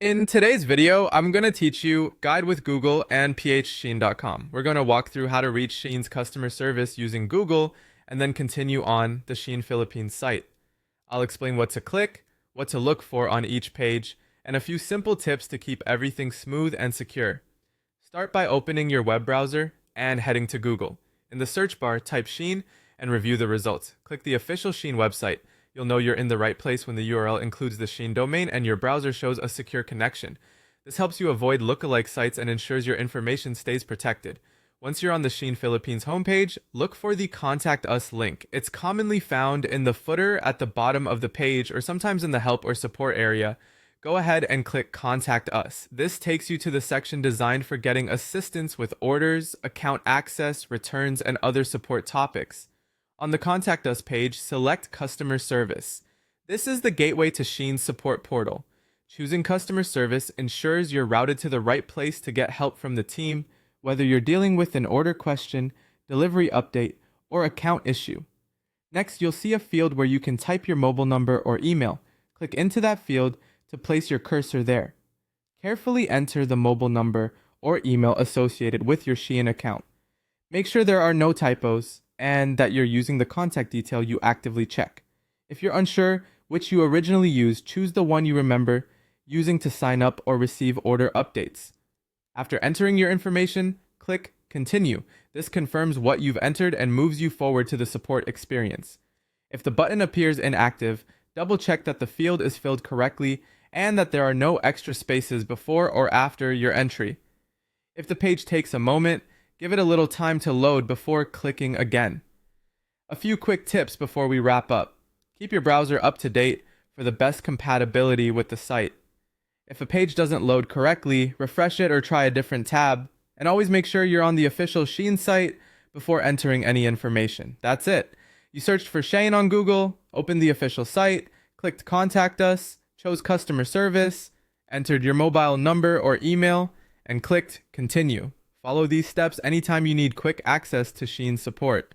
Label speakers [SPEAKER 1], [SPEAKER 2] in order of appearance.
[SPEAKER 1] In today's video, I'm going to teach you Guide with Google and phshein.com. We're going to walk through how to reach Shein's customer service using Google and then continue on the Shein Philippines site. I'll explain what to click, what to look for on each page, and a few simple tips to keep everything smooth and secure. Start by opening your web browser and heading to Google. In the search bar, type Shein and review the results. Click the official Shein website. You'll know you're in the right place when the URL includes the Shein domain and your browser shows a secure connection. This helps you avoid lookalike sites and ensures your information stays protected. Once you're on the Shein Philippines homepage, look for the Contact Us link. It's commonly found in the footer at the bottom of the page or sometimes in the help or support area. Go ahead and click Contact Us. This takes you to the section designed for getting assistance with orders, account access, returns, and other support topics. On the Contact Us page, select Customer Service. This is the gateway to Shein's support portal. Choosing Customer Service ensures you're routed to the right place to get help from the team, whether you're dealing with an order question, delivery update, or account issue. Next, you'll see a field where you can type your mobile number or email. Click into that field to place your cursor there. Carefully enter the mobile number or email associated with your Shein account. Make sure there are no typos and that you're using the contact detail you actively check. If you're unsure which you originally used, choose the one you remember using to sign up or receive order updates. After entering your information, click Continue. This confirms what you've entered and moves you forward to the support experience. If the button appears inactive, double check that the field is filled correctly and that there are no extra spaces before or after your entry. If the page takes a moment, give it a little time to load before clicking again. A few quick tips before we wrap up. Keep your browser up to date for the best compatibility with the site. If a page doesn't load correctly, refresh it or try a different tab, and always make sure you're on the official Shein site before entering any information. That's it. You searched for Shein on Google, opened the official site, clicked Contact Us, chose Customer Service, entered your mobile number or email, and clicked Continue. Follow these steps anytime you need quick access to Shein support.